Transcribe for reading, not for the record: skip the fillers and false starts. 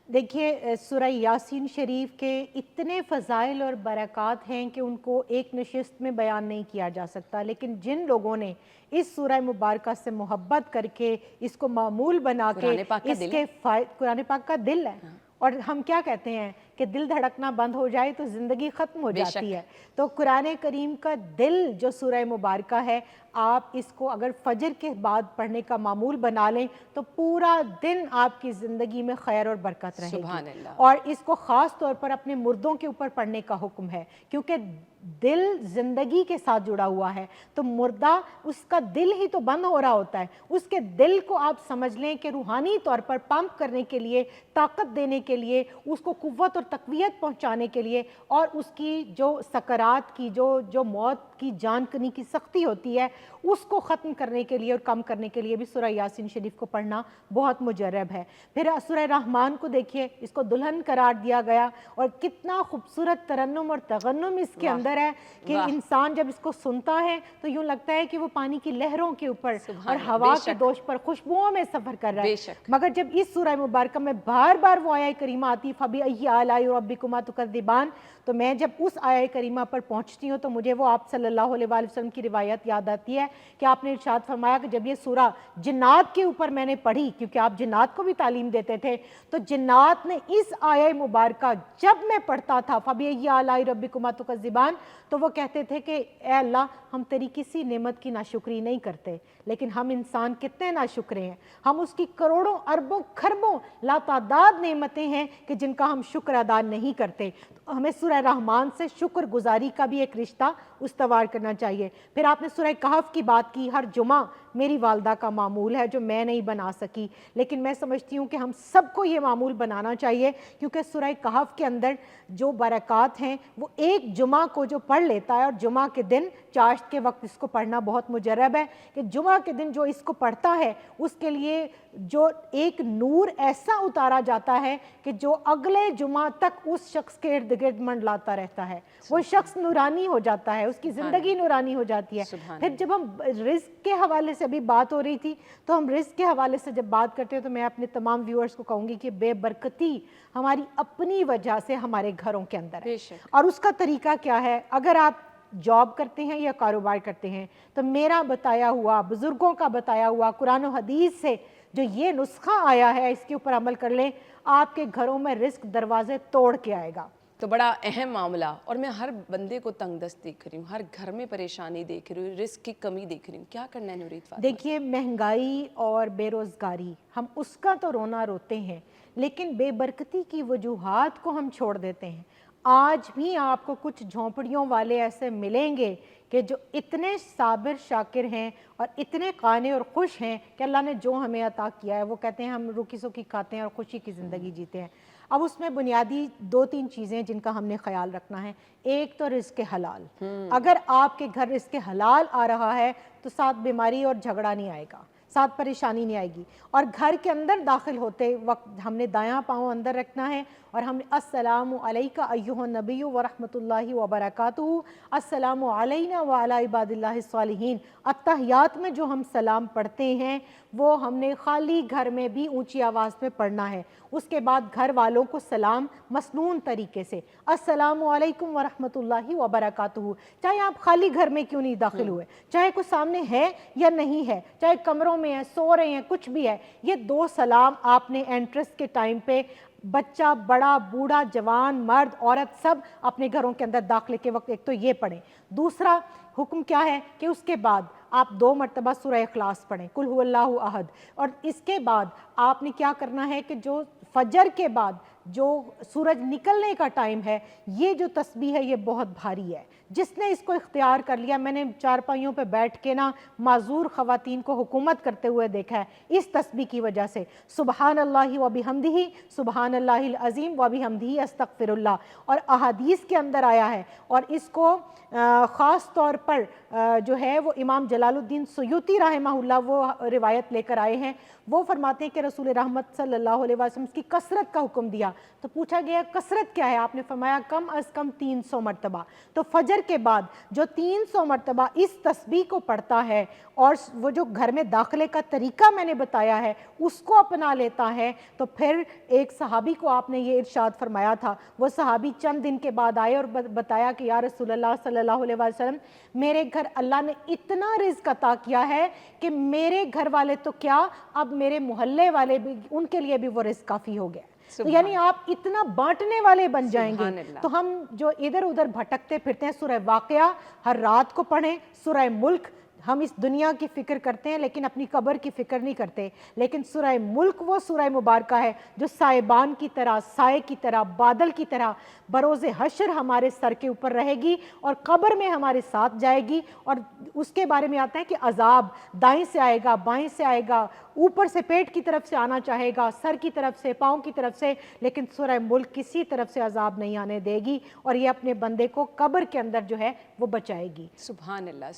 देखिए सूरह यासीन शरीफ के इतने फ़ज़ाइल और बरक़ात हैं कि उनको एक नशिस्त में बयान नहीं किया जा सकता, लेकिन जिन लोगों ने इस सूरह मुबारका से मोहब्बत करके इसको मामूल बना के कुरान पाक का दिल इसके है। कुरान पाक का दिल है। हाँ। और हम क्या कहते हैं कि दिल धड़कना बंद हो जाए तो ज़िंदगी ख़त्म हो जाती बेशक। है। तो कुरान करीम का दिल जो सूरह मुबारका है, आप इसको अगर फ़जर के बाद पढ़ने का मामूल बना लें तो पूरा दिन आपकी ज़िंदगी में खैर और बरकत रहेगी। सुभान अल्लाह। और इसको ख़ास तौर पर अपने मुर्दों के ऊपर पढ़ने का हुक्म है, क्योंकि दिल ज़िंदगी के साथ जुड़ा हुआ है। तो मुर्दा, उसका दिल ही तो बंद हो रहा होता है, उसके दिल को आप समझ लें कि रूहानी तौर पर पंप करने के लिए, ताकत देने के लिए, उसको कुव्वत और तक़वियत पहुँचाने के लिए, और उसकी जो सकरात की जो मौत की जानकनी की सख्ती होती है उसको ख़त्म करने के लिए और कम करने के लिए भी सूरह यासीन शरीफ को पढ़ना बहुत मुजर्रब है। फिर सूरह रहमान को देखिए, इसको दुल्हन करार दिया गया, और कितना खूबसूरत तरन्नुम और तगन्नुम इसके अंदर है कि इंसान जब इसको सुनता है तो यूँ लगता है कि वो पानी की लहरों के ऊपर और हवा के दोष पर खुशबुओं में सफ़र कर रहा है। मगर जब इस सूरह मुबारक में बार बार वो आया करीमा आती फबी अय्यी आलाई रब्बिकुमा तुकज़्ज़िबान, तो मैं जब उस आया करीमा पर पहुँचती हूँ तो मुझे वो आप सल्लल्लाहु अलैहि वसल्लम की रिवायत याद आती है कि आपने इरशाद फरमाया कि जब ये सूरह जिन्नात के ऊपर मैंने पढ़ी, क्योंकि आप जिन्नात को भी तालीम देते थे, तो जिन्नात ने इस आया मुबारका जब मैं पढ़ता था फबी अय्यी आलाई रब्बिकुमा तुकज़्ज़िबान, तो वो कहते थे कि ए अल्लाह, हम तेरी किसी नेमत की नाशुक्री नहीं करते, लेकिन हम इंसान कितने नाशुक्र हैं। हम उसकी करोड़ों अरबों खरबों लातादाद नेमतें हैं कि जिनका हम शुक्र अदा नहीं करते। तो हमें सूरह रहमान से शुक्र गुजारी का भी एक रिश्ता उस्तवार करना चाहिए। फिर आपने सूरह कहफ की बात की। हर जुमा मेरी वालदा का मामूल है जो मैं नहीं बना सकी, लेकिन मैं समझती हूँ कि हम सबको ये मामूल बनाना चाहिए, क्योंकि सूरह कहफ के अंदर जो बरक़ात हैं वो एक जुमा को जो पढ़ लेता है, और जुमा के दिन चाश्त के वक्त इसको पढ़ना बहुत मुजर्रब है कि जुमा के दिन जो इसको पढ़ता है उसके लिए जो एक नूर ऐसा उतारा जाता है कि जो अगले जुमा तक उस शख्स के इर्द गिर्द मंडलाता रहता है। वो शख्स नूरानी हो जाता है, उसकी ज़िंदगी नूरानी हो जाती है। फिर जब हम रिज़्क़ के हवाले से अभी बात हो रही थी, तो हम रिज़्क़ के हवाले से जब बात करते हैं तो मैं अपने तमाम व्यूअर्स को कहूँगी कि बेबरकती हमारी अपनी वजह से हमारे घरों के अंदर है। और उसका तरीका क्या है? अगर आप जॉब करते हैं या कारोबार करते हैं, तो मेरा बताया हुआ, बुज़ुर्गों का बताया हुआ कुरान और हदीस से जो ये नुस्खा आया है, इसके ऊपर अमल कर लें, आपके घरों में रिज़्क़ दरवाजे तोड़ के आएगा। तो बड़ा अहम मामला, और मैं हर बंदे को तंगदस्त देख रही हूँ, हर घर में परेशानी देख रही हूँ, रिस्क की कमी देख रही हूँ। क्या करना है नुरीत फातिमा? देखिए, महंगाई और बेरोज़गारी, हम उसका तो रोना रोते हैं, लेकिन बेबरकती की वजूहात को हम छोड़ देते हैं। आज भी आपको कुछ झोंपड़ियों वाले ऐसे मिलेंगे कि जो इतने साबिर शाकिर हैं और इतने काने और खुश हैं कि अल्लाह ने जो हमें अता किया है, वो कहते हैं हम रुकी सुखी खाते हैं और खुशी की ज़िंदगी जीते हैं। अब उसमें बुनियादी 2-3 चीज़ें जिनका हमने ख्याल रखना है। एक तो रिज़्क़ हलाल। अगर आपके घर रिज़्क़ हलाल आ रहा है तो साथ बीमारी और झगड़ा नहीं आएगा, साथ परेशानी नहीं आएगी। और घर के अंदर दाखिल होते वक्त हमने दायां पाँव अंदर रखना है और हमने अस्सलामु अलैका अय्युहन नबिय्यु व रहमतुल्लाहि व बरकातुहू, अस्सलामु अलैना व अला इबादिल्लाहिस सालिहीन। अत्तहियात में जो हम सलाम पढ़ते हैं वो हमने खाली घर में भी ऊंची आवाज़ में पढ़ना है। उसके बाद घर वालों को सलाम मसनून तरीके से, अस्सलामु अलैकुम व रहमतुल्लाहि व बरकातुहू, चाहे आप खाली घर में क्यों नहीं दाखिल हुए, चाहे कोई सामने है या नहीं है, चाहे कमरों में है, सो रहे हैं, कुछ भी है, ये 2 सलाम आपने एंट्रेंस के टाइम पे, बच्चा, बड़ा, बूढ़ा, जवान, मर्द, औरत, सब अपने घरों के अंदर दाखिले के वक्त एक तो ये पढ़ें। दूसरा हुक्म क्या है कि उसके बाद आप 2 मरतबा सूरह इखलास पढ़ें, कुल हुवल्लाहु अहद। और इसके बाद आपने क्या करना है कि जो फजर के बाद जो सूरज निकलने का टाइम है, ये जो तस्बीह है ये बहुत भारी है। जिसने इसको इख्तियार कर लिया, मैंने चारपाइयों पे बैठ के ना माजूर ख़वातीन को हुकूमत करते हुए देखा है इस तस्बीह की वजह से। सुबहानल्लाहि व बिहम्दिही सुबहानल्लाहिल अज़ीम व बिहम्दिही अस्तगफिरुल्लाह, और अहादीस के अंदर आया है। और इसको ख़ास तौर पर जो है वो इमाम जलालुद्दीन सुयूती रहमहुल्लाह वो रिवायत लेकर आए हैं। वो फरमाते हैं कि रसूल रहमत सल्लल्लाहु अलैहि वसल्लम की कसरत का हुक्म दिया। तो पूछा गया कसरत क्या है, आपने फरमाया कम अज़ कम 300 मरतबा। तो फजर के बाद जो 300 मरतबा इस तस्बीह को पढ़ता है और वो जो घर में दाखिले का तरीका मैंने बताया है उसको अपना लेता है, तो फिर एक सहाबी को आपने ये इरशाद फरमाया था, वो सहाबी चंद दिन के बाद आए और बताया कि या रसूलल्लाह सल्लल्लाहु अलैहि वसल्लम, मेरे घर अल्लाह ने इतना रिज़्क अता किया है कि मेरे घर वाले तो क्या, अब मेरे मोहल्ले वाले भी, उनके लिए भी वो रिज़्क काफ़ी हो गया। तो यानी आप इतना बांटने वाले बन जाएंगे। तो हम जो इधर उधर भटकते फिरते हैं, सूरह वाक़िया हर रात को पढ़ें, सूरह मुल्क, हम इस दुनिया की फ़िक्र करते हैं लेकिन अपनी कब्र की फ़िक्र नहीं करते, लेकिन सूरह मुल्क वो सूरह मुबारका है जो साइबान की तरह, साए की तरह, बादल की तरह बरोज़े हशर हमारे सर के ऊपर रहेगी और कब्र में हमारे साथ जाएगी। और उसके बारे में आता है कि अज़ाब दाएं से आएगा, बाएं से आएगा, ऊपर से पेट की तरफ से आना चाहेगा, सर की तरफ से, पाँव की तरफ से, लेकिन सूरह मुल्क किसी तरफ से अज़ाब नहीं आने देगी और ये अपने बंदे को कब्र के अंदर जो है वो बचाएगी। सुभान अल्लाह।